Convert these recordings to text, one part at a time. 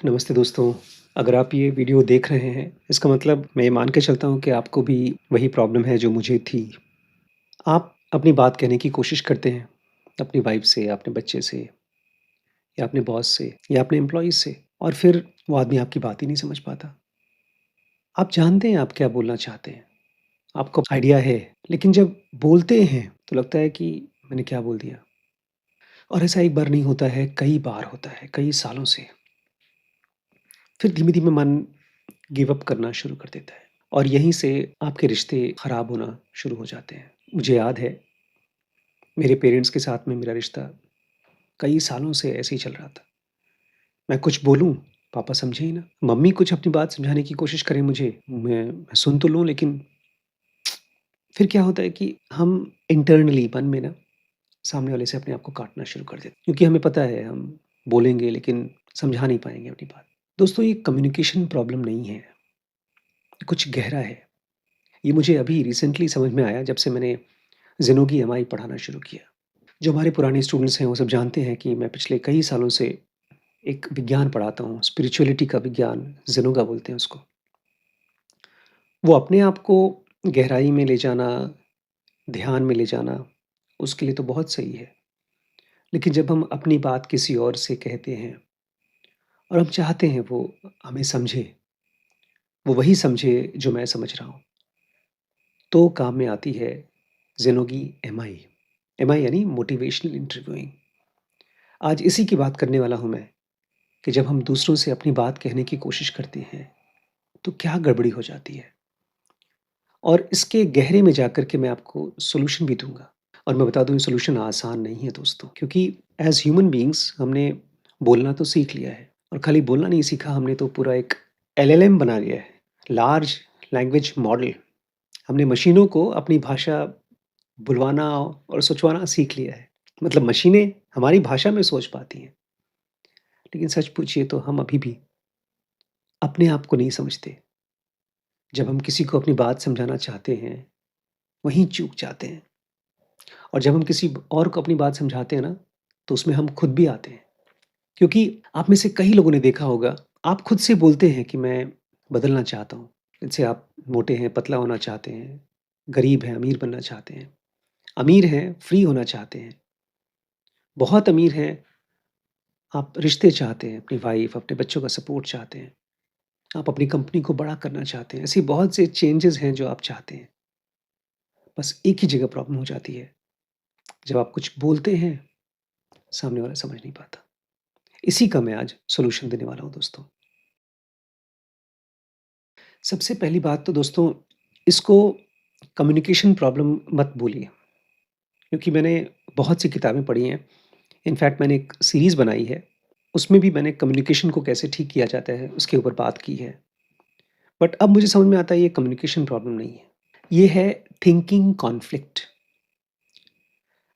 नमस्ते दोस्तों। अगर आप ये वीडियो देख रहे हैं, इसका मतलब मैं ये मान के चलता हूँ कि आपको भी वही प्रॉब्लम है जो मुझे थी। आप अपनी बात कहने की कोशिश करते हैं, अपनी वाइफ़ से, अपने बच्चे से या अपने बॉस से या अपने एम्प्लॉइज़ से और फिर वो आदमी आपकी बात ही नहीं समझ पाता। आप जानते हैं आप क्या बोलना चाहते हैं, आपको आइडिया है, लेकिन जब बोलते हैं तो लगता है कि मैंने क्या बोल दिया? और ऐसा एक बार नहीं होता है, कई बार होता है, कई सालों से। फिर धीमे-धीमे मन गिव अप करना शुरू कर देता है और यहीं से आपके रिश्ते खराब होना शुरू हो जाते हैं। मुझे याद है, मेरे पेरेंट्स के साथ में मेरा रिश्ता कई सालों से ऐसे ही चल रहा था। मैं कुछ बोलूँ, पापा समझे ही ना। मम्मी कुछ अपनी बात समझाने की कोशिश करें मुझे, मैं सुन तो लूँ लेकिन फिर क्या होता है कि हम इंटरनली मन में ना सामने वाले से अपने आप को काटना शुरू कर देते हैं। क्योंकि हमें पता है हम बोलेंगे लेकिन समझा नहीं पाएँगे अपनी बात। दोस्तों ये कम्युनिकेशन प्रॉब्लम नहीं है, कुछ गहरा है। ये मुझे अभी रिसेंटली समझ में आया जब से मैंने ज़िनोगी एमआई पढ़ाना शुरू किया। जो हमारे पुराने स्टूडेंट्स हैं वो सब जानते हैं कि मैं पिछले कई सालों से एक विज्ञान पढ़ाता हूँ, स्पिरिचुअलिटी का विज्ञान, ज़िनोगा बोलते हैं उसको। वो अपने आप को गहराई में ले जाना, ध्यान में ले जाना, उसके लिए तो बहुत सही है। लेकिन जब हम अपनी बात किसी और से कहते हैं और हम चाहते हैं वो हमें समझे, वो वही समझे जो मैं समझ रहा हूँ, तो काम में आती है ज़िनोगी एमआई। एमआई यानी मोटिवेशनल इंटरव्यूइंग। आज इसी की बात करने वाला हूँ मैं कि जब हम दूसरों से अपनी बात कहने की कोशिश करते हैं, तो क्या गड़बड़ी हो जाती है। और इसके गहरे में जाकर के मैं आपको सॉल्यूशन भी दूँगा। और मैं बता दूँ ये सॉल्यूशन आसान नहीं है दोस्तों, क्योंकि एज़ ह्यूमन बीइंग्स हमने बोलना तो सीख लिया है और खाली बोलना नहीं सीखा, हमने तो पूरा एक एलएलएम बना लिया है, लार्ज लैंग्वेज मॉडल। हमने मशीनों को अपनी भाषा बुलवाना और सोचवाना सीख लिया है। मतलब मशीनें हमारी भाषा में सोच पाती हैं, लेकिन सच पूछिए तो हम अभी भी अपने आप को नहीं समझते। जब हम किसी को अपनी बात समझाना चाहते हैं, वहीं चूक जाते हैं और जब हम किसी और को अपनी बात समझाते हैं ना, तो उसमें हम खुद भी आते हैं। क्योंकि आप में से कई लोगों ने देखा होगा, आप खुद से बोलते हैं कि मैं बदलना चाहता हूँ। जैसे आप मोटे हैं, पतला होना चाहते हैं, गरीब हैं, अमीर बनना चाहते हैं। अमीर हैं, फ्री होना चाहते हैं। बहुत अमीर हैं, आप रिश्ते चाहते हैं, अपनी वाइफ़, अपने बच्चों का सपोर्ट चाहते हैं। आप अपनी कंपनी को बड़ा करना चाहते हैं। ऐसी बहुत से चेंजेज़ हैं जो आप चाहते हैं। बस एक ही जगह प्रॉब्लम हो जाती है, जब आप कुछ बोलते हैं, सामने वाला समझ नहीं पाता। इसी का मैं आज सॉल्यूशन देने वाला हूँ दोस्तों। सबसे पहली बात तो दोस्तों, इसको कम्युनिकेशन प्रॉब्लम मत बोलिए, क्योंकि मैंने बहुत सी किताबें पढ़ी हैं। इनफैक्ट मैंने एक सीरीज़ बनाई है, उसमें भी मैंने कम्युनिकेशन को कैसे ठीक किया जाता है, उसके ऊपर बात की है। बट अब मुझे समझ में आता है ये कम्युनिकेशन प्रॉब्लम नहीं है। ये है थिंकिंग कॉन्फ्लिक्ट।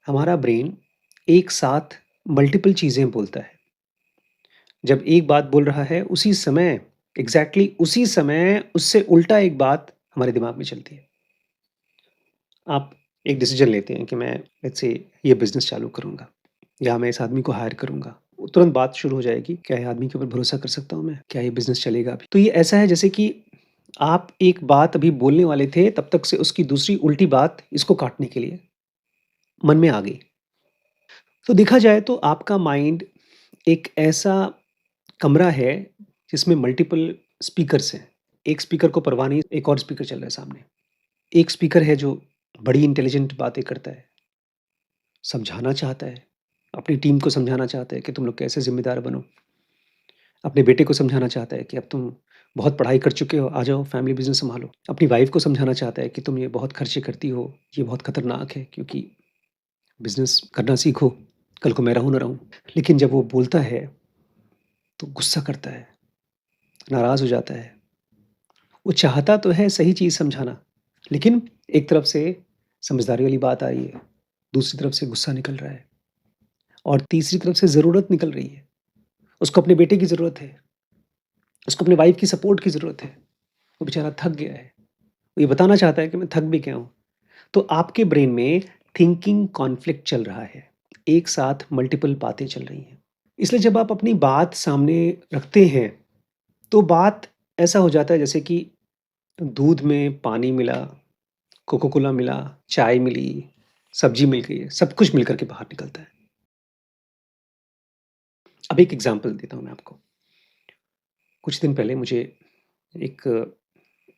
हमारा ब्रेन एक साथ मल्टीपल चीज़ें बोलता है। जब एक बात बोल रहा है, उसी समय एग्ज़ैक्टली उसी समय उससे उल्टा एक बात हमारे दिमाग में चलती है। आप एक डिसीज़न लेते हैं कि मैं लेट्स से ये बिज़नेस चालू करूँगा या मैं इस आदमी को हायर करूँगा। वो तुरंत बात शुरू हो जाएगी, क्या ये आदमी के ऊपर भरोसा कर सकता हूँ मैं? क्या ये बिज़नेस चलेगा अभी? तो ये ऐसा है जैसे कि आप एक बात अभी बोलने वाले थे, तब तक से उसकी दूसरी उल्टी बात इसको काटने के लिए मन में आ गई। तो देखा जाए तो आपका माइंड एक ऐसा कमरा है जिसमें मल्टीपल स्पीकर्स हैं। एक स्पीकर को परवाह नहीं, एक और स्पीकर चल रहा है सामने। एक स्पीकर है जो बड़ी इंटेलिजेंट बातें करता है, समझाना चाहता है, अपनी टीम को समझाना चाहता है कि तुम लोग कैसे ज़िम्मेदार बनो। अपने बेटे को समझाना चाहता है कि अब तुम बहुत पढ़ाई कर चुके हो, आ जाओ फैमिली बिज़नेस सँभालो। अपनी वाइफ़ को समझाना चाहता है कि तुम ये बहुत खर्चे करती हो, ये बहुत खतरनाक है क्योंकि बिज़नेस करना सीखो, कल को मैं रहूँ ना रहूँ। लेकिन जब वो बोलता है, तो गुस्सा करता है, नाराज़ हो जाता है। वो चाहता तो है सही चीज़ समझाना, लेकिन एक तरफ से समझदारी वाली बात आ रही है, दूसरी तरफ से गुस्सा निकल रहा है और तीसरी तरफ से ज़रूरत निकल रही है। उसको अपने बेटे की ज़रूरत है, उसको अपनी वाइफ़ की सपोर्ट की ज़रूरत है। वो बेचारा थक गया है। वो ये बताना चाहता है कि मैं थक भी गया हूँ। तो आपके ब्रेन में थिंकिंग कॉन्फ्लिक्ट चल रहा है। एक साथ मल्टीपल बातें चल रही हैं। इसलिए जब आप अपनी बात सामने रखते हैं, तो बात ऐसा हो जाता है जैसे कि दूध में पानी मिला, कोको कोला मिला, चाय मिली, सब्ज़ी मिल गई है, सब कुछ मिल कर के बाहर निकलता है। अब एक एग्ज़ाम्पल देता हूँ मैं आपको। कुछ दिन पहले मुझे एक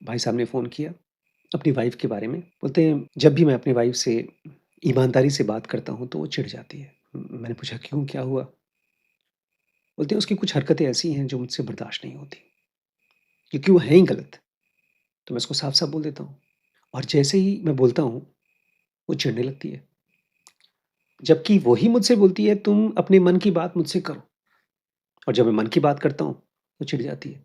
भाई साहब ने फ़ोन किया अपनी वाइफ़ के बारे में। बोलते हैं जब भी मैं अपनी वाइफ़ से ईमानदारी से बात करता हूँ तो वो चिढ़ जाती है। मैंने पूछा क्यों क्या हुआ? बोलते हैं उसकी कुछ हरकतें ऐसी हैं जो मुझसे बर्दाश्त नहीं होती, क्योंकि वो हैं ही गलत। तो मैं उसको साफ-साफ बोल देता हूँ और जैसे ही मैं बोलता हूँ, वो चिढ़ने लगती है। जबकि वो ही मुझसे बोलती है तुम अपने मन की बात मुझसे करो और जब मैं मन की बात करता हूँ, तो चिढ़ जाती है।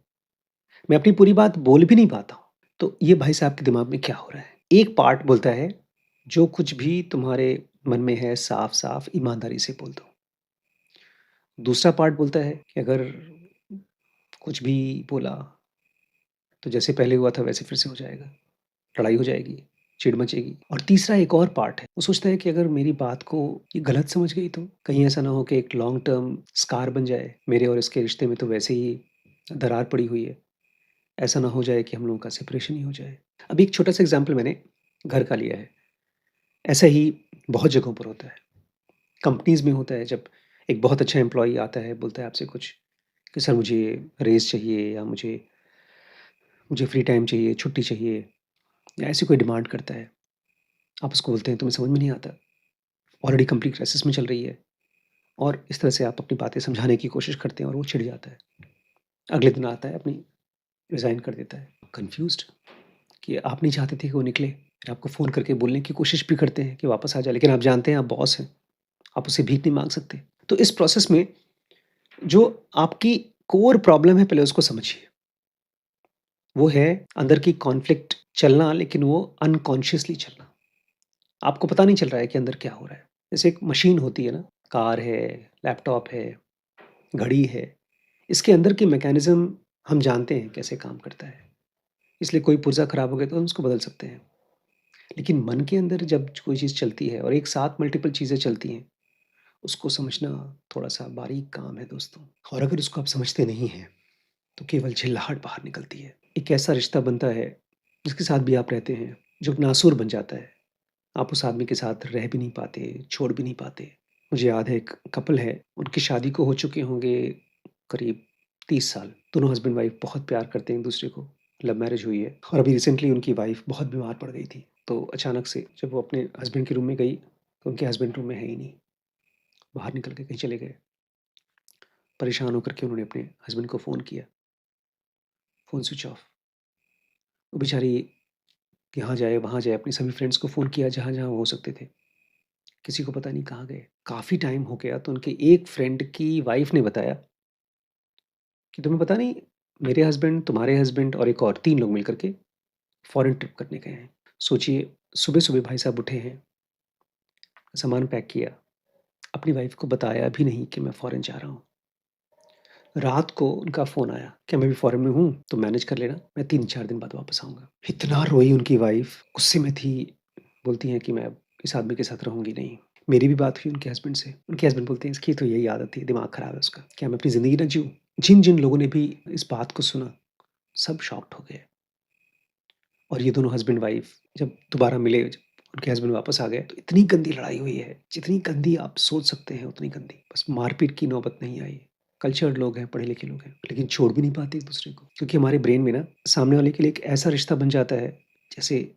मैं अपनी पूरी बात बोल भी नहीं पाता हूँ। तो ये भाई साहब के दिमाग में क्या हो रहा है? एक पार्ट बोलता है, जो कुछ भी तुम्हारे मन में है साफ-साफ ईमानदारी से बोल दो। दूसरा पार्ट बोलता है कि अगर कुछ भी बोला, तो जैसे पहले हुआ था वैसे फिर से हो जाएगा, लड़ाई हो जाएगी, चिढ़ मचेगी। और तीसरा एक और पार्ट है, वो सोचता है कि अगर मेरी बात को ये गलत समझ गई तो? कहीं ऐसा ना हो कि एक लॉन्ग टर्म स्कार बन जाए, मेरे और इसके रिश्ते में तो वैसे ही दरार पड़ी हुई है। ऐसा ना हो जाए कि हम लोगों का सेपरेशन ही हो जाए। अभी एक छोटा-सा एग्ज़ाम्पल मैंने घर का लिया है। ऐसा ही बहुत जगहों पर होता है। कंपनीज़ में होता है जब एक बहुत अच्छा एम्प्लॉयी आता है, बोलता है आपसे कुछ कि सर मुझे रेज़ चाहिए या मुझे मुझे फ्री टाइम चाहिए, छुट्टी चाहिए या ऐसी कोई डिमांड करता है। आप उसको बोलते हैं तुम्हें समझ में नहीं आता, ऑलरेडी कंपनी क्राइसिस में चल रही है और इस तरह से आप अपनी बातें समझाने की कोशिश करते हैं और वो चिढ़ जाता है। अगले दिन आता है अपनी रिज़ाइन कर देता है। कन्फ्यूज़्ड कि आप नहीं चाहते थे कि वो निकले। फिर आपको फ़ोन करके बोलने की कोशिश भी करते हैं कि वापस आ जाए, लेकिन आप जानते हैं आप बॉस हैं, आप उससे भीख नहीं माँग सकते। तो इस प्रोसेस में जो आपकी कोर प्रॉब्लम है पहले उसको समझिए। वो है अंदर की कॉन्फ्लिक्ट चलना, लेकिन वो अनकॉन्शियसली चलना। आपको पता नहीं चल रहा है कि अंदर क्या हो रहा है। जैसे एक मशीन होती है ना, कार है, लैपटॉप है, घड़ी है, इसके अंदर की मैकेनिज़्म हम जानते हैं कैसे काम करता है। इसलिए कोई पुर्ज़ा खराब हो गया तो हम उसको बदल सकते हैं। लेकिन मन के अंदर जब कोई चीज़ चलती है और एक साथ मल्टीपल चीज़ें चलती हैं, उसको समझना थोड़ा-सा बारीक काम है दोस्तों। और अगर उसको आप समझते नहीं हैं, तो केवल चिल्लाहट बाहर निकलती है। एक ऐसा रिश्ता बनता है, जिसके साथ भी आप रहते हैं, जो नासूर बन जाता है। आप उस आदमी के साथ रह भी नहीं पाते, छोड़ भी नहीं पाते। मुझे याद है एक कपल है, उनकी शादी को हो चुके होंगे करीब 30 साल। दोनों हस्बैंड-वाइफ बहुत प्यार करते हैं एक-दूसरे को, लव मैरिज हुई है और अभी रिसेंटली उनकी वाइफ बहुत बीमार पड़ गई थी। तो अचानक से जब वो अपने हस्बैंड के रूम में गई, तो उनके हस्बैंड रूम में है ही नहीं, बाहर निकल के कहीं चले गए। परेशान होकर के उन्होंने अपने हस्बैंड को फ़ोन किया, फ़ोन स्विच ऑफ। वो बेचारी यहाँ जाए, वहाँ जाए, अपने सभी फ्रेंड्स को फ़ोन किया जहाँ-जहाँ वो हो सकते थे। किसी को पता नहीं कहाँ गए। काफ़ी टाइम हो गया तो उनके एक फ्रेंड की वाइफ़ ने बताया कि तुम्हें पता नहीं, मेरे हस्बैंड, तुम्हारे हस्बैंड और एक और 3 लोग मिलकर के फॉरेन ट्रिप करने गए हैं। सोचिए, सुबह-सुबह भाई साहब उठे हैं, सामान पैक किया, अपनी वाइफ़ को बताया भी नहीं कि मैं फॉरेन जा रहा हूँ। रात को उनका फ़ोन आया कि मैं भी फॉरेन में हूँ, तो मैनेज कर लेना, मैं 3-4 दिन बाद वापस आऊँगा। इतना रोई उनकी वाइफ़, गुस्से में थी, बोलती हैं कि मैं अब इस आदमी के साथ रहूँगी नहीं। मेरी भी बात हुई उनके हस्बैंड से, उनके हस्बैंड बोलते हैं इसकी तो यही आदत है, दिमाग खराब है उसका, क्या मैं अपनी ज़िंदगी ना जीऊँ? जिन-जिन लोगों ने भी इस बात को सुना, सब शॉक्ड हो गए और ये दोनों हस्बैंड-वाइफ जब दोबारा मिले, जब उनके हस्बैंड वापस आ गए, तो इतनी गंदी लड़ाई हुई है, जितनी गंदी आप सोच सकते हैं उतनी गंदी। बस मारपीट की नौबत नहीं आई। कल्चर्ड लोग हैं, पढ़े लिखे लोग हैं, लेकिन छोड़ भी नहीं पाते एक-दूसरे को। क्योंकि हमारे ब्रेन में ना सामने वाले के लिए एक ऐसा रिश्ता बन जाता है, जैसे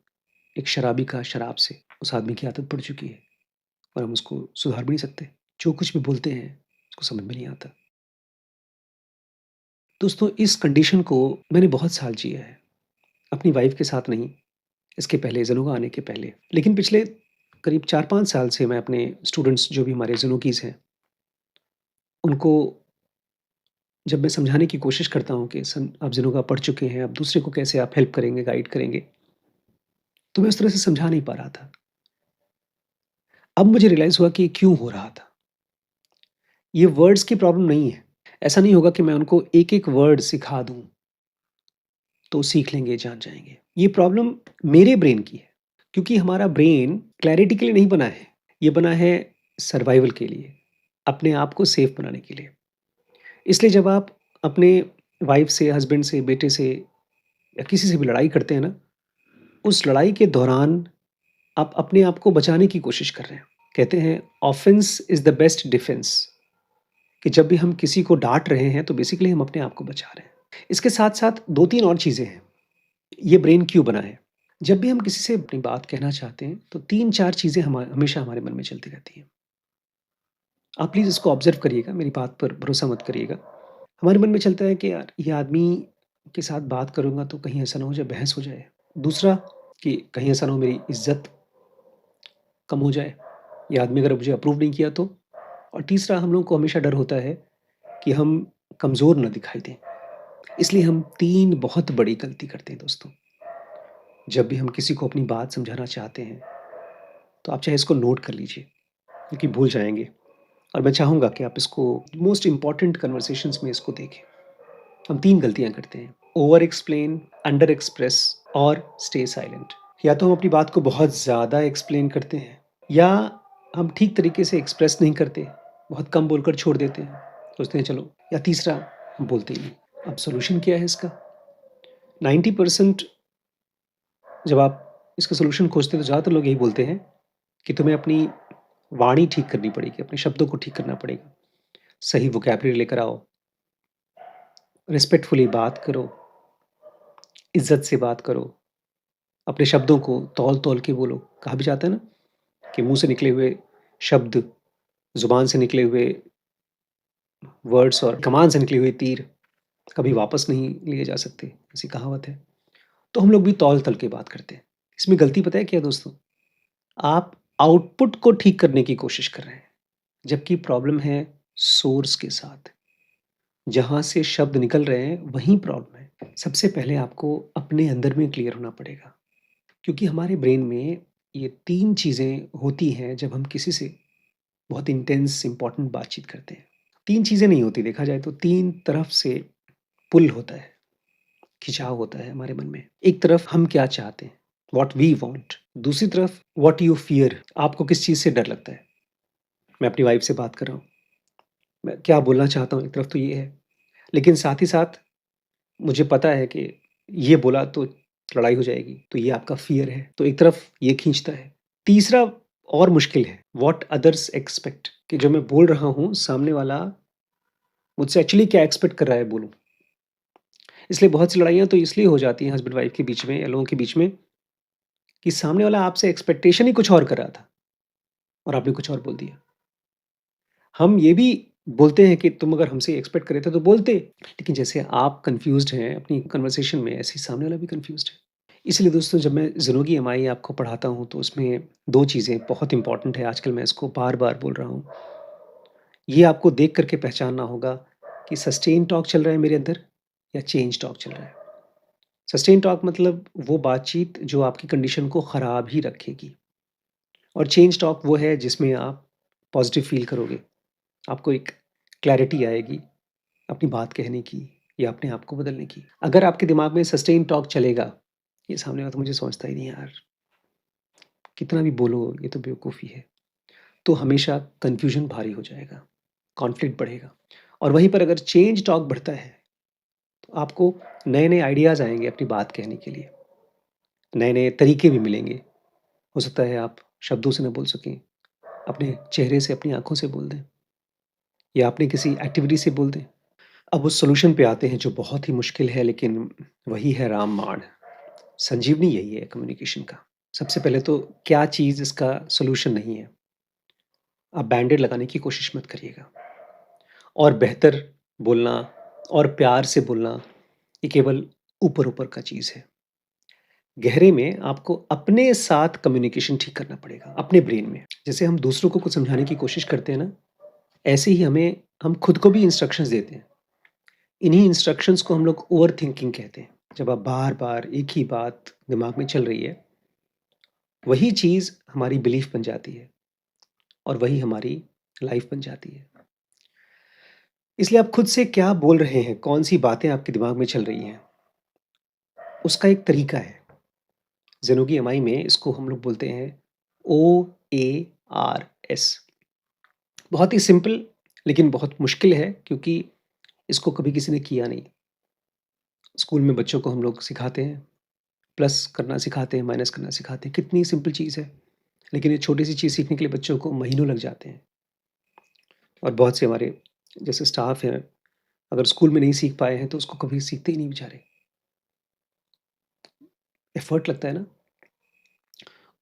एक शराबी का शराब से उस आदमी की आदत पड़ चुकी है और हम उसको सुधार भी नहीं सकते। जो कुछ भी बोलते हैं, उसको समझ में नहीं आता। दोस्तों, इस कंडीशन को मैंने बहुत साल जिया है। अपनी वाइफ़ के साथ नहीं, इसके पहले ज़ेनोगा आने के पहले। लेकिन पिछले करीब 4-5 साल से मैं अपने स्टूडेंट्स जो भी हमारे ज़ेनोकीज़ हैं, उनको जब मैं समझाने की कोशिश करता हूँ कि आप ज़ेनोगा पढ़ चुके हैं, अब दूसरे को कैसे आप हेल्प करेंगे, गाइड करेंगे, तो मैं उस तरह से समझा नहीं पा रहा था। अब मुझे रियलाइज़ हुआ कि ये क्यों हो रहा था। ये वर्ड्स की प्रॉब्लम नहीं है। ऐसा नहीं होगा कि मैं उनको एक-एक वर्ड सिखा दूँ, तो सीख लेंगे, जान जाएँगे। ये प्रॉब्लम मेरे ब्रेन की है, क्योंकि हमारा ब्रेन क्लैरिटी के लिए नहीं बना है। ये बना है सर्वाइवल के लिए, अपने आप को सेफ बनाने के लिए। इसलिए जब आप अपने वाइफ़ से, हस्बैंड से, बेटे से या किसी से भी लड़ाई करते हैं ना, उस लड़ाई के दौरान आप अपने आप को बचाने की कोशिश कर रहे हैं। कहते हैं offence is the best defence, कि जब भी हम किसी को डाँट रहे हैं तो बेसिकली हम अपने आप को बचा रहे हैं। इसके साथ-साथ 2-3 और चीज़ें हैं। ये ब्रेन क्यों बना है? जब भी हम किसी से अपनी बात कहना चाहते हैं तो 3-4 चीज़ें हमेशा हमारे मन में चलती रहती हैं। आप प्लीज़ इसको ऑब्ज़र्व करिएगा, मेरी बात पर भरोसा मत करिएगा। हमारे मन में चलता है कि यार ये आदमी के साथ बात करूँगा तो कहीं ऐसा ना हो जाए बहस हो जाए। दूसरा कि कहीं ऐसा ना हो मेरी इज़्ज़त कम हो जाए, ये आदमी अगर मुझे अप्रूव नहीं किया तो। और तीसरा हम लोगों को हमेशा डर होता है कि हम कमज़ोर ना दिखाई दें। इसलिए हम 3 बहुत बड़ी गलती करते हैं दोस्तों। जब भी हम किसी को अपनी बात समझाना चाहते हैं, तो आप चाहे इसको नोट कर लीजिए, क्योंकि भूल जाएँगे। और मैं चाहूँगा कि आप इसको मोस्ट इम्पोर्टेंट कन्वर्सेशंस में इसको देखें। हम 3 गलतियाँ करते हैं, ओवर एक्सप्लेन, अंडर एक्सप्रेस और स्टे साइलेंट। या तो हम अपनी बात को बहुत ज़्यादा एक्सप्लेन करते हैं या हम ठीक तरीके से एक्सप्रेस नहीं करते, बहुत कम बोलकर छोड़ देते हैं, सोचते हैं चलो, या तीसरा हम बोलते ही नहीं। अब सॉल्यूशन क्या है इसका? 90% जब आप इसका सॉल्यूशन खोजते हैं तो ज़्यादातर लोग यही बोलते हैं कि तुम्हें अपनी वाणी ठीक करनी पड़ेगी, अपने शब्दों को ठीक करना पड़ेगा। सही वोकैब्युलरी लेकर आओ, रिस्पेक्टफुली बात करो, इज़्ज़त से बात करो, अपने शब्दों को तौल-तौल के बोलो। कहा भी जाता है ना कि मुँह से निकले हुए शब्द, ज़ुबान से निकले हुए वर्ड्स और कमान से निकले हुए तीर कभी वापस नहीं लिए जा सकते, ऐसी कहावत है। तो हम लोग भी तौल-तल के बात करते हैं। इसमें गलती पता है क्या है दोस्तों? आप आउटपुट को ठीक करने की कोशिश कर रहे हैं, जबकि प्रॉब्लम है सोर्स के साथ। जहाँ से शब्द निकल रहे हैं, वहीं प्रॉब्लम है। सबसे पहले आपको अपने अंदर में क्लियर होना पड़ेगा, क्योंकि हमारे ब्रेन में ये 3 चीज़ें होती हैं जब हम किसी से बहुत इंटेंस इम्पोर्टेंट बातचीत करते हैं। 3 चीज़ें नहीं होती, देखा जाए तो 3 तरफ से पुल होता है, खिंचाव होता है हमारे मन में। एक तरफ हम क्या चाहते हैं, व्हाट वी वांट, दूसरी तरफ व्हाट यू फियर, आपको किस चीज़ से डर लगता है। मैं अपनी वाइफ़ से बात कर रहा हूँ, मैं क्या बोलना चाहता हूँ, एक तरफ तो ये है। लेकिन साथ ही साथ मुझे पता है कि ये बोला तो लड़ाई हो जाएगी, तो ये आपका फ़ियर है, तो एक तरफ ये खींचता है। तीसरा और मुश्किल है, व्हाट अदर्स एक्सपेक्ट, कि जो मैं बोल रहा हूँ, सामने वाला मुझसे एक्चुअली क्या एक्सपेक्ट कर रहा है बोलूँ। इसलिए बहुत सी लड़ाइयाँ तो इसलिए हो जाती हैं हस्बैंड वाइफ़ के बीच में या लोगों के बीच में कि सामने वाला आपसे एक्सपेक्टेशन ही कुछ और कर रहा था और आपने कुछ और बोल दिया। हम ये भी बोलते हैं कि तुम अगर हमसे एक्सपेक्ट करे थे तो बोलते, लेकिन जैसे आप कन्फ्यूज़्ड हैं अपनी कन्वर्सेशन में, ऐसे ही सामने वाला भी कन्फ्यूज़्ड है। इसलिए दोस्तों जब मैं ज़िंदगी एमआई आपको पढ़ाता हूँ तो उसमें 2 चीज़ें बहुत इम्पोर्टेंट है, आजकल मैं इसको बार-बार बोल रहा हूँ। ये आपको देख कर के पहचानना होगा कि सस्टेन टॉक चल रहा है मेरे अंदर या चेंज टॉक चल रहा है। सस्टेन टॉक मतलब वो बातचीत जो आपकी कंडीशन को ख़राब ही रखेगी, और चेंज टॉक वो है जिसमें आप पॉज़िटिव फ़ील करोगे। आपको एक क्लैरिटी आएगी अपनी बात कहने की या अपने आप को बदलने की। अगर आपके दिमाग में सस्टेन टॉक चलेगा, ये सामने वाला तो मुझे समझता ही नहीं यार, कितना भी बोलो ये तो बेवकूफ़ी है, तो हमेशा कन्फ्यूज़न भारी हो जाएगा, कॉन्फ्लिक्ट बढ़ेगा। और वहीं पर अगर चेंज टॉक बढ़ता है, तो आपको नए-नए आइडियाज़ आएँगे अपनी बात कहने के लिए, नए-नए तरीके भी मिलेंगे। हो सकता है आप शब्दों से ना बोल सकें, अपने चेहरे से, अपनी आँखों से बोल दें या अपनी किसी एक्टिविटी से बोल दें। अब उस सॉल्यूशन पे आते हैं जो बहुत ही मुश्किल है, लेकिन वही है रामबाण। संजीवनी यही है कम्युनिकेशन का। सबसे पहले तो क्या चीज़ इसका सॉल्यूशन नहीं है, आप बैंडेड लगाने की कोशिश मत करिएगा। और बेहतर बोलना और प्यार से बोलना, ये केवल ऊपर-ऊपर का चीज़ है। गहरे में आपको अपने साथ कम्युनिकेशन ठीक करना पड़ेगा, अपने ब्रेन में। जैसे हम दूसरों को कुछ समझाने की कोशिश करते हैं ना, ऐसे ही हम खुद को भी इंस्ट्रक्शंस देते हैं। इन्हीं इंस्ट्रक्शंस को हम लोग ओवरथिंकिंग कहते हैं। जब आप बार-बार एक ही बात दिमाग में चल रही है, वही चीज़ हमारी बिलीफ बन जाती है और वही हमारी लाइफ़ बन जाती है। इसलिए आप खुद से क्या बोल रहे हैं, कौन-सी बातें आपके दिमाग में चल रही हैं, उसका एक तरीका है। ज़ेनोगी एमआई में इसको हम लोग बोलते हैं OARS। बहुत ही सिंपल लेकिन बहुत मुश्किल है, क्योंकि इसको कभी किसी ने किया नहीं। स्कूल में बच्चों को हम लोग सिखाते हैं, प्लस करना सिखाते हैं, माइनस करना सिखाते हैं। कितनी सिंपल चीज़ है, लेकिन ये छोटी-सी चीज़ सीखने के लिए बच्चों को महीनों लग जाते हैं। और बहुत से हमारे जैसे स्टाफ हैं, अगर स्कूल में नहीं सीख पाए हैं, तो उसको कभी सीखते ही नहीं बेचारे। एफर्ट लगता है ना?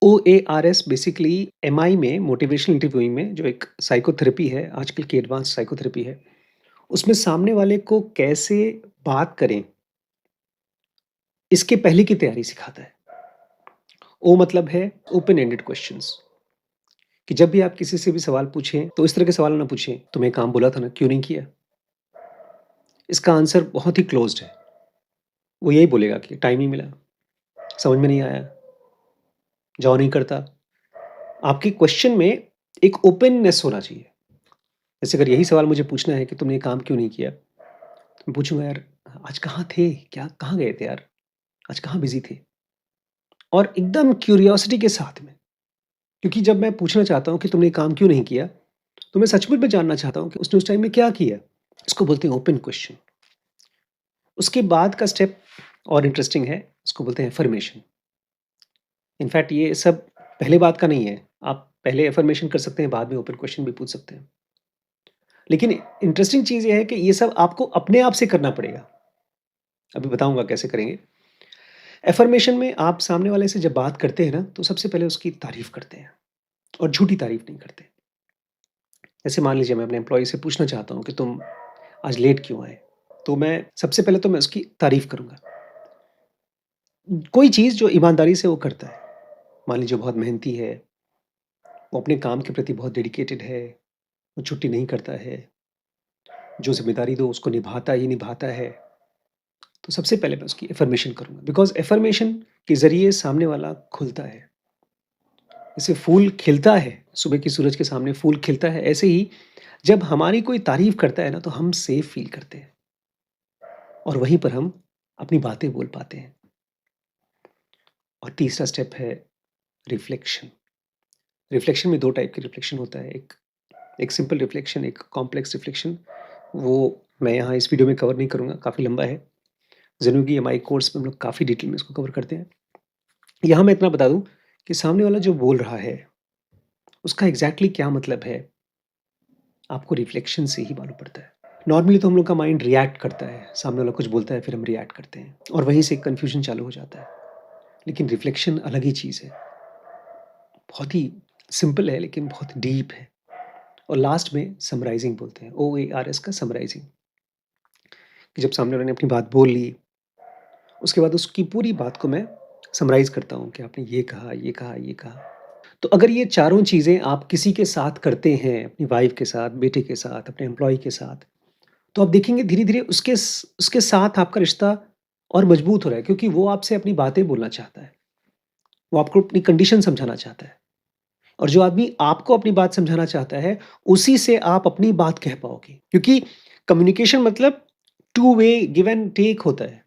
OARS बेसिकली एमआई में मोटिवेशनल इंटरव्यूइंग में जो एक साइकोथेरेपी है, आजकल की एडवांस साइकोथेरेपी है, उसमें सामने वाले को कैसे बात करें, इसके पहले की तैयारी सिखाता है। ओ मतलब है ओपन एंडेड क्वेश्चंस कि जब भी आप किसी से भी सवाल पूछें, तो इस तरह के सवाल ना पूछें, "तुम्हें काम बोला था ना, क्यों नहीं किया?" इसका आंसर बहुत ही क्लोज़्ड है। वो यही बोलेगा कि टाइम नहीं मिला, समझ में नहीं आया, जाओ नहीं करता। आपके क्वेश्चन में एक ओपननेस होना चाहिए। जैसे अगर यही सवाल मुझे पूछना है कि तुमने ये काम क्यों नहीं किया? तो मैं पूछूँगा यार आज कहाँ थे? क्या कहाँ गए थे यार? आज कहाँ बिज़ी थे? और एकदम क्यूरियोसिटी के साथ में, क्योंकि जब मैं पूछना चाहता हूँ कि तुमने ये काम क्यों नहीं किया? तो मैं सचमुच में जानना चाहता हूँ कि उसने उस टाइम में क्या किया? इसको बोलते हैं ओपन क्वेश्चन। उसके बाद का स्टेप और इंटरेस्टिंग है, उसको बोलते हैं अफ़र्मेशन। इनफैक्ट ये सब पहले बात का नहीं है। आप पहले अफ़र्मेशन कर सकते हैं, बाद में ओपन क्वेश्चन भी पूछ सकते हैं। लेकिन इंटरेस्टिंग चीज़ ये है कि ये सब आपको अपने आप से करना पड़ेगा। अभी बताऊँगा कैसे करेंगे। अफ़र्मेशन में आप सामने वाले से जब बात करते हैं ना, तो सबसे पहले उसकी तारीफ़ करते हैं और झूठी तारीफ़ नहीं करते। जैसे मान लीजिए मैं अपने एम्प्लॉयी से पूछना चाहता हूँ कि तुम आज लेट क्यों आए? तो मैं सबसे पहले तो मैं उसकी तारीफ़ करूँगा। कोई चीज़ जो ईमानदारी से वो करता है, मान लीजिए वो बहुत मेहनती है, वो अपने काम के प्रति बहुत डेडिकेटेड है, वो छुट्टी नहीं करता है, जो ज़िम्मेदारी दो उसको निभाता ही निभाता है। तो सबसे पहले मैं उसकी अफ़र्मेशन करूँगा बिकॉज़ अफ़र्मेशन के ज़रिए सामने वाला खुलता है। जैसे फूल खिलता है, सुबह की सूरज के सामने फूल खिलता है, ऐसे ही जब हमारी कोई तारीफ़ करता है ना, तो हम सेफ़ फ़ील करते हैं और वहीं पर हम अपनी बातें बोल पाते हैं। और तीसरा स्टेप है रिफ्लेक्शन। रिफ्लेक्शन में 2 टाइप के रिफ्लेक्शन होता है। एक एक सिंपल रिफ्लेक्शन, एक कॉम्प्लेक्स रिफ्लेक्शन। वो मैं यहाँ इस वीडियो में कवर नहीं करूँगा, काफ़ी लंबा है। ज़रूरी एमआई कोर्स में हम लोग काफ़ी डिटेल में इसको कवर करते हैं। यहाँ मैं इतना बता दूँ कि सामने वाला जो बोल रहा है, उसका एग्ज़ैक्टली क्या मतलब है, आपको रिफ्लेक्शन से ही मालूम पड़ता है। नॉर्मली तो हम लोग का माइंड रिएक्ट करता है, सामने वाला कुछ बोलता है फिर हम रिएक्ट करते हैं और वहीं से कन्फ्यूज़न चालू हो जाता है। लेकिन रिफ्लेक्शन अलग ही चीज़ है, बहुत ही सिंपल है लेकिन बहुत डीप है। और लास्ट में समराइज़िंग बोलते हैं, OARS का समराइज़िंग, कि जब सामने वाले ने अपनी बात बोल ली, उसके बाद उसकी पूरी बात को मैं समराइज़ करता हूँ कि आपने ये कहा, ये कहा, ये कहा। तो अगर ये चारों चीज़ें आप किसी के साथ करते हैं, अपनी वाइफ़ के साथ, बेटे के साथ, अपने एम्प्लॉयी के साथ, तो आप देखेंगे धीरे-धीरे उसके साथ आपका रिश्ता और मजबूत हो रहा है क्योंकि वो आपसे अपनी बातें बोलना चाहता है। वो आपको अपनी कंडीशन समझाना चाहता है और जो आदमी आपको अपनी बात समझाना चाहता है, उसी से आप अपनी बात कह पाओगे क्योंकि कम्युनिकेशन मतलब two way give and take होता है।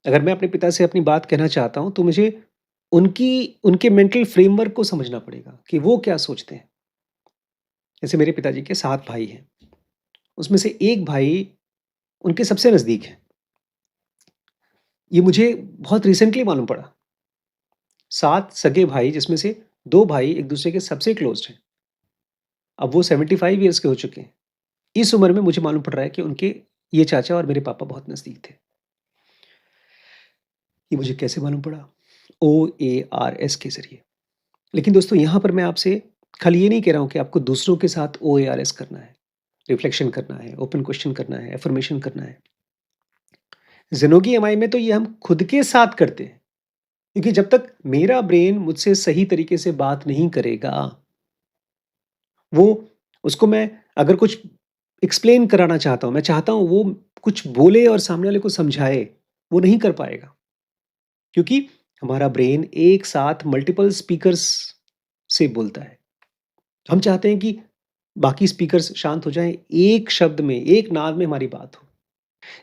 अगर मैं अपने पिता से अपनी बात कहना चाहता हूँ, तो मुझे उनकी उनके मेंटल फ्रेमवर्क को समझना पड़ेगा कि वो क्या सोचते हैं। जैसे मेरे पिताजी के 7 भाई हैं, उसमें से 1 भाई उनके सबसे नज़दीक है। ये मुझे बहुत रिसेंटली मालूम पड़ा। 7 सगे भाई जिसमें से 2 भाई एक-दूसरे के सबसे क्लोज़्ड हैं। अब वो 75 इयर्स के हो चुके हैं। इस उम्र में मुझे मालूम पड़ रहा है कि उनके ये चाचा और मेरे पापा बहुत नज़दीक थे। ये मुझे कैसे मालूम पड़ा? OARS के ज़रिए। लेकिन दोस्तों यहाँ पर मैं आपसे खाली ये नहीं कह रहा हूँ कि आपको दूसरों के साथ OARS करना है, रिफ्लेक्शन करना है, ओपन क्वेश्चन करना है, अफ़र्मेशन करना है। ज़िंदगी एमआई में तो ये हम खुद के साथ करते हैं, क्योंकि जब तक मेरा ब्रेन मुझसे सही तरीके से बात नहीं करेगा, वो उसको मैं अगर कुछ एक्सप्लेन कराना चाहता हूँ, मैं चाहता हूँ वो कुछ बोले और सामने वाले को समझाए, वो नहीं कर पाएगा। क्योंकि हमारा ब्रेन एक साथ मल्टीपल स्पीकर्स से बोलता है। हम चाहते हैं कि बाकी स्पीकर्स शांत हो जाएँ, एक शब्द में, एक नाद में हमारी बात हो।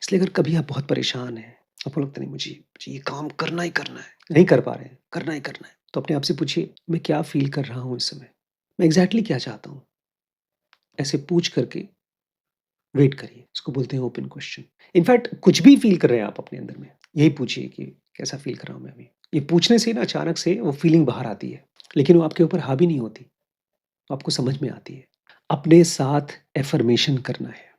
इसलिए अगर कभी आप बहुत परेशान हैं, आपको लगता है नहीं मुझे ये काम करना ही करना है, नहीं कर पा रहे हैं, करना ही करना है, तो अपने आप से पूछिए, मैं क्या फ़ील कर रहा हूँ इस समय? मैं एग्ज़ैक्टली क्या चाहता हूँ? ऐसे पूछ करके वेट करिए, इसको बोलते हैं ओपन क्वेश्चन। इनफैक्ट कुछ भी फ़ील कर रहे हैं आप अपने अंदर में, यही पूछिए कि कैसा फ़ील कर रहा हूँ मैं अभी? ये पूछने से ना अचानक से वो फ़ीलिंग बाहर आती है, लेकिन वो आपके ऊपर हावी नहीं होती, वो आपको समझ में आती है। अपने साथ अफ़र्मेशन करना है।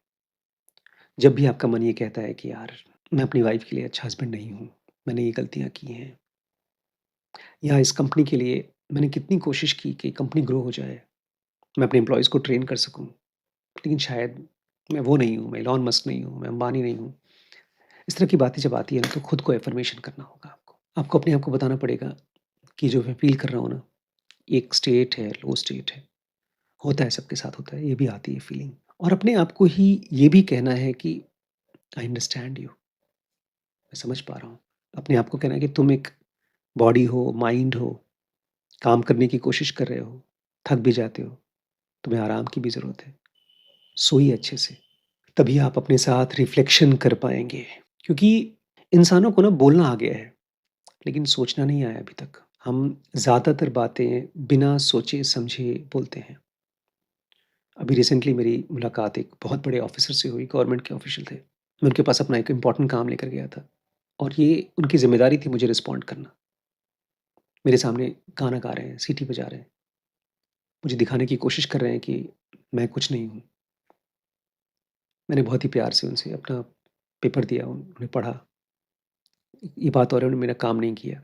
जब भी आपका मन ये कहता है कि यार, मैं अपनी वाइफ़ के लिए अच्छा हस्बैंड नहीं हूँ, मैंने ये गलतियाँ की हैं, या इस कंपनी के लिए मैंने कितनी कोशिश की कि कंपनी ग्रो हो जाए, मैं अपने एम्प्लॉइज़ को ट्रेन कर सकूँ, लेकिन शायद मैं वो नहीं हूँ, मैं इलॉन मस्क नहीं हूँ, मैं अंबानी नहीं हूँ। इस तरह की बातें जब आती है ना, तो खुद को अफ़र्मेशन करना होगा आपको। आपको अपने आप को बताना पड़ेगा कि जो मैं फ़ील कर रहा हूँ ना, ये एक स्टेट है, लो स्टेट है। होता है, सबके साथ होता है, ये भी आती है फ़ीलिंग। और अपने आप को ही ये भी कहना है कि आई अंडरस्टैंड यू, मैं समझ पा रहा हूँ। अपने आप को कहना है कि तुम एक बॉडी हो, माइंड हो, काम करने की कोशिश कर रहे हो, थक भी जाते हो, तुम्हें आराम की भी ज़रूरत है। सोइए अच्छे से, तभी आप अपने साथ रिफ्लेक्शन कर पाएँगे। क्योंकि इंसानों को ना बोलना आ गया है, लेकिन सोचना नहीं आया अभी तक। हम ज़्यादातर बातें बिना सोचे-समझे बोलते हैं। अभी रिसेंटली मेरी मुलाकात एक बहुत बड़े ऑफ़िसर से हुई, गवर्नमेंट के ऑफ़िशियल थे। मैं उनके पास अपना एक इम्पोर्टेंट काम लेकर गया था और ये उनकी ज़िम्मेदारी थी मुझे रिस्पॉन्ड करना। मेरे सामने गाना गा रहे हैं, सीटी बजा रहे हैं, मुझे दिखाने की कोशिश कर रहे हैं कि मैं कुछ नहीं हूँ। मैंने बहुत ही प्यार से उनसे अपना पेपर दिया, उन्हें पढ़ा। ये बात और है, उन्होंने मेरा काम नहीं किया।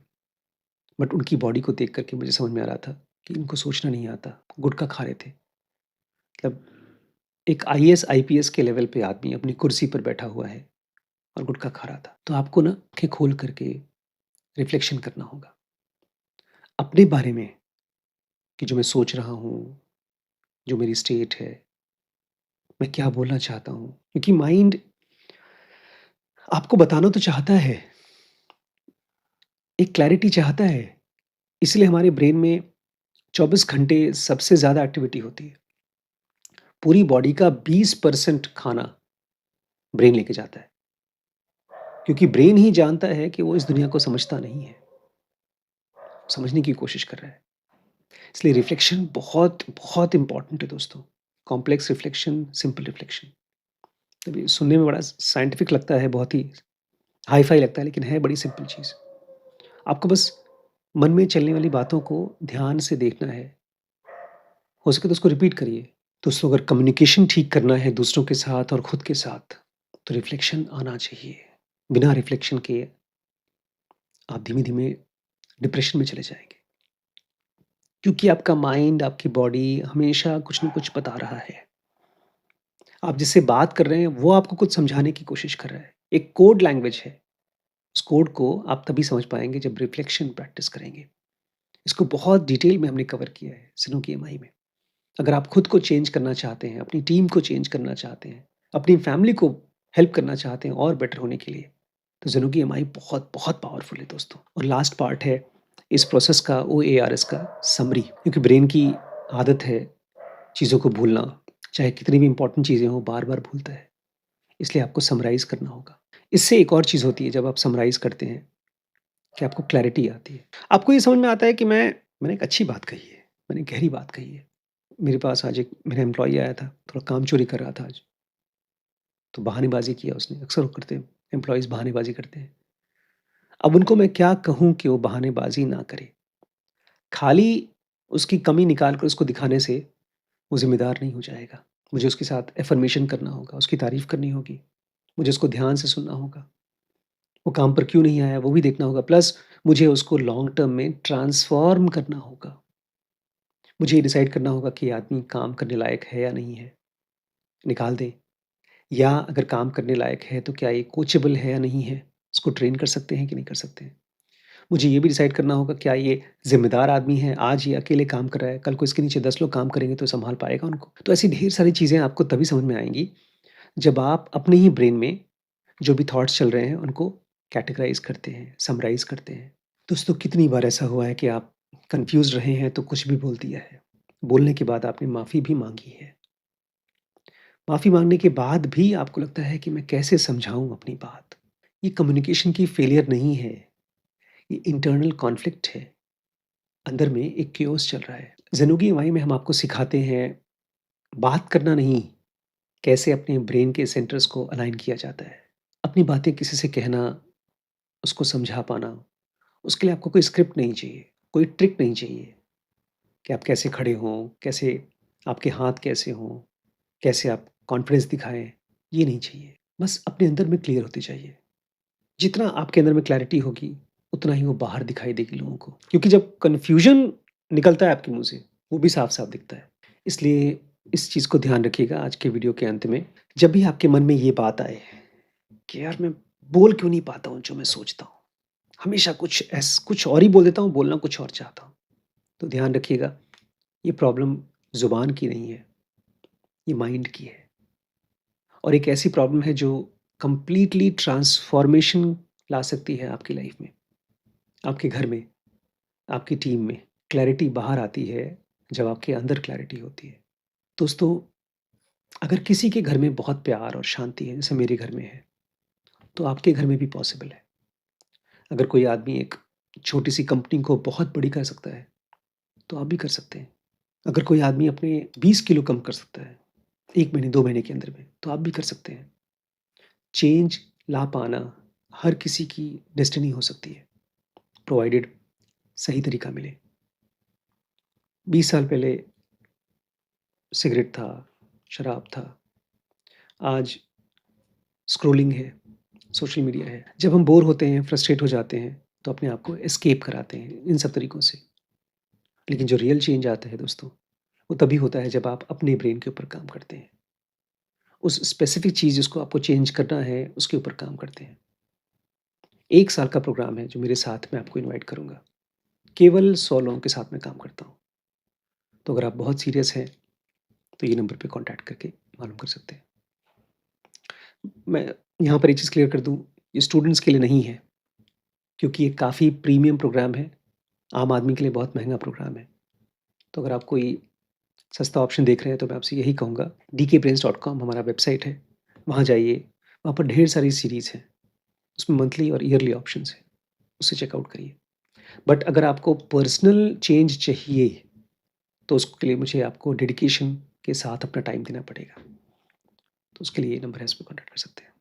बट उनकी बॉडी को देख कर के मुझे समझ में आ रहा था कि इनको सोचना नहीं आता। गुटखा खा रहे थे। मतलब एक आईएएस, आईपीएस के लेवल पे आदमी अपनी कुर्सी पर बैठा हुआ है और गुटखा खा रहा था। तो आपको ना आँखें खोल करके रिफ्लेक्शन करना होगा। अपने बारे में कि जो मैं सोच रहा हूँ, जो मेरी स्टेट है, मैं क्या बोलना चाहता हूँ। क्योंकि माइंड आपको बताना तो चाहता है, एक क्लैरिटी चाहता है। इसलिए हमारे ब्रेन में 24 घंटे सबसे ज़्यादा एक्टिविटी होती है। पूरी बॉडी का 20% खाना ब्रेन लेके जाता है। क्योंकि ब्रेन ही जानता है कि वो इस दुनिया को समझता नहीं है, समझने की कोशिश कर रहा है। इसलिए रिफ्लेक्शन बहुत, बहुत इम्पोर्टेंट है दोस्तों। Complex reflection, simple reflection. अभी सुनने में बड़ा साइंटिफिक लगता है, बहुत ही हाई-फाई लगता है, लेकिन है बड़ी सिंपल चीज़। आपको बस मन में चलने वाली बातों को ध्यान से देखना है। हो सके तो उसको रिपीट करिए। दोस्तों, अगर कम्युनिकेशन ठीक करना है दूसरों के साथ और खुद के साथ, तो रिफ्लेक्शन आना चाहिए। बिना रिफ्लेक्शन के आप धीमे-धीमे डिप्रेशन में चले जाएँगे। क्योंकि आपका माइंड, आपकी बॉडी हमेशा कुछ न कुछ बता रहा है। आप जिससे बात कर रहे हैं, वो आपको कुछ समझाने की कोशिश कर रहा है। एक कोड लैंग्वेज है। उस कोड को आप तभी समझ पाएँगे जब रिफ्लेक्शन प्रैक्टिस करेंगे। इसको बहुत डिटेल में हमने कवर किया है सिनो की ईएमआई में। अगर आप खुद को चेंज करना चाहते हैं, अपनी टीम को चेंज करना चाहते हैं, अपनी फैमिली को हेल्प करना चाहते हैं और बेटर होने के लिए, तो ज़ेनो की ईएमआई बहुत, बहुत पावरफुल है दोस्तों। और लास्ट पार्ट है इस प्रोसेस का, ओएआरएस का, समरी। क्योंकि ब्रेन की आदत है चीज़ों को भूलना, चाहे कितनी भी इम्पोर्टेंट चीज़ें हों, बार-बार भूलता है। इसलिए आपको समराइज़ करना होगा। इससे एक और चीज़ होती है, जब आप समराइज़ करते हैं कि आपको क्लैरिटी आती है। आपको ये समझ में आता है कि मैंने एक अच्छी बात कही है, मैंने गहरी बात कही है। मेरे पास आज एक मेरा एम्प्लॉयी आया था, थोड़ा काम चोरी कर रहा था आज, तो बहानेबाज़ी किया उसने, अक्सर वो करते हैं, एम्प्लॉइज़ बहानेबाज़ी करते हैं। अब उनको मैं क्या कहूँ कि वो बहानेबाज़ी ना करे? खाली उसकी कमी निकाल कर उसको दिखाने से वो ज़िम्मेदार नहीं हो जाएगा। मुझे उसके साथ अफ़र्मेशन करना होगा, उसकी तारीफ़ करनी होगी, मुझे उसको ध्यान से सुनना होगा। वो काम पर क्यों नहीं आया, वो भी देखना होगा, प्लस मुझे उसको लॉन्ग टर्म में ट्रांसफ़ॉर्म करना होगा। मुझे ये डिसाइड करना होगा कि ये आदमी काम करने लायक है या नहीं है, निकाल दें। या अगर काम करने लायक है तो क्या ये कोचेबल है या नहीं है? इसको ट्रेन कर सकते हैं कि नहीं कर सकते हैं? मुझे ये भी डिसाइड करना होगा, क्या ये ज़िम्मेदार आदमी है, आज ये अकेले काम कर रहा है, कल को इसके नीचे 10 लोग काम करेंगे तो सँभाल पाएगा उनको? तो ऐसी ढेर सारी चीज़ें आपको तभी समझ में आएँगी जब आप अपने ही ब्रेन में जो भी थॉट्स चल रहे हैं उनको कैटेगराइज़ करते हैं, समराइज़ करते हैं। दोस्तों, कितनी बार ऐसा हुआ है कि आप कन्फ्यूज़ रहे हैं तो कुछ भी बोल दिया है। बोलने के बाद आपने माफ़ी भी माँगी है। माफ़ी माँगने के बाद भी आपको लगता है कि मैं कैसे समझाऊँ अपनी बात? ये कम्युनिकेशन की फेलियर नहीं है, ये इंटरनल कॉन्फ्लिक्ट है। अंदर में एक केओस चल रहा है। ज़ेनुगी वाई में हम आपको सिखाते हैं बात करना नहीं, कैसे अपने ब्रेन के सेंटर्स को अलाइन किया जाता है। अपनी बातें किसी से कहना, उसको समझा पाना, उसके लिए आपको कोई स्क्रिप्ट नहीं चाहिए, कोई ट्रिक नहीं चाहिए कि आप कैसे खड़े हों, कैसे आपके हाथ कैसे हों, कैसे आप कॉन्फिडेंस दिखाएँ, ये नहीं चाहिए। बस अपने अंदर में क्लियर होते जाइए। जितना आपके अंदर में क्लैरिटी होगी, उतना ही वो बाहर दिखाई देगी लोगों को। क्योंकि जब कन्फ्यूज़न निकलता है आपके मुँह से, वो भी साफ-साफ दिखता है। इसलिए इस चीज़ को ध्यान रखिएगा आज के वीडियो के अंत में। जब भी आपके मन में ये बात आए कि यार मैं बोल क्यों नहीं पाता हूँ जो मैं सोचता हूँ। हमेशा कुछ और ही बोल देता हूँ, बोलना कुछ और चाहता हूँ। तो ध्यान रखिएगा, ये प्रॉब्लम ज़ुबान की नहीं है, ये माइंड की है। और एक ऐसी प्रॉब्लम है जो कंप्लीटली ट्रांसफॉर्मेशन ला सकती है आपकी लाइफ में, आपके घर में, आपकी टीम में। क्लैरिटी बाहर आती है जब आपके अंदर क्लैरिटी होती है। दोस्तों, अगर किसी के घर में बहुत प्यार और शांति है, जैसे मेरे घर में है, तो आपके घर में भी पॉसिबल है। अगर कोई आदमी एक छोटी-सी कंपनी को बहुत बड़ी कर सकता है, तो आप भी कर सकते हैं। अगर कोई आदमी अपने 20 किलो कम कर सकता है, 1 महीने, 2 महीने के अंदर में, तो आप भी कर सकते हैं। चेंज ला पाना हर किसी की डेस्टिनी हो सकती है, प्रोवाइडेड सही तरीका मिले। 20 साल पहले सिगरेट था, शराब था, आज स्क्रॉलिंग है, सोशल मीडिया है। जब हम बोर होते हैं, फ्रस्ट्रेट हो जाते हैं, तो अपने आप को एस्केप कराते हैं इन सब तरीकों से। लेकिन जो रियल चेंज आता है दोस्तों, वो तभी होता है जब आप अपने ब्रेन के ऊपर काम करते हैं। उस स्पेसिफिक चीज़ जिसको आपको चेंज करना है, उसके ऊपर काम करते हैं। 1 साल का प्रोग्राम है जो मेरे साथ मैं आपको इनवाइट करूँगा। केवल 100 लोगों के साथ मैं काम करता हूँ। तो अगर आप बहुत सीरियस हैं, तो ये नंबर पे कॉन्टैक्ट करके मालूम कर सकते हैं। मैं यहाँ पर एक चीज़ क्लियर कर दूँ, ये स्टूडेंट्स के लिए नहीं है, क्योंकि ये काफ़ी प्रीमियम प्रोग्राम है। आम आदमी के लिए बहुत महँगा प्रोग्राम है। तो अगर आप कोई सस्ता ऑप्शन देख रहे हैं, तो मैं आपसे यही कहूँगा, dkbrains.com हमारा वेबसाइट है, वहाँ जाइए, वहाँ पर ढेर सारी सीरीज़ हैं। उसमें मंथली और ईयरली ऑप्शंस हैं, उसे चेकआउट करिए। बट अगर आपको पर्सनल चेंज चाहिए, तो उसके लिए मुझे आपको डेडिकेशन के साथ अपना टाइम देना पड़ेगा। तो उसके लिए ये नंबर है, इस पे कॉन्टैक्ट कर सकते हैं।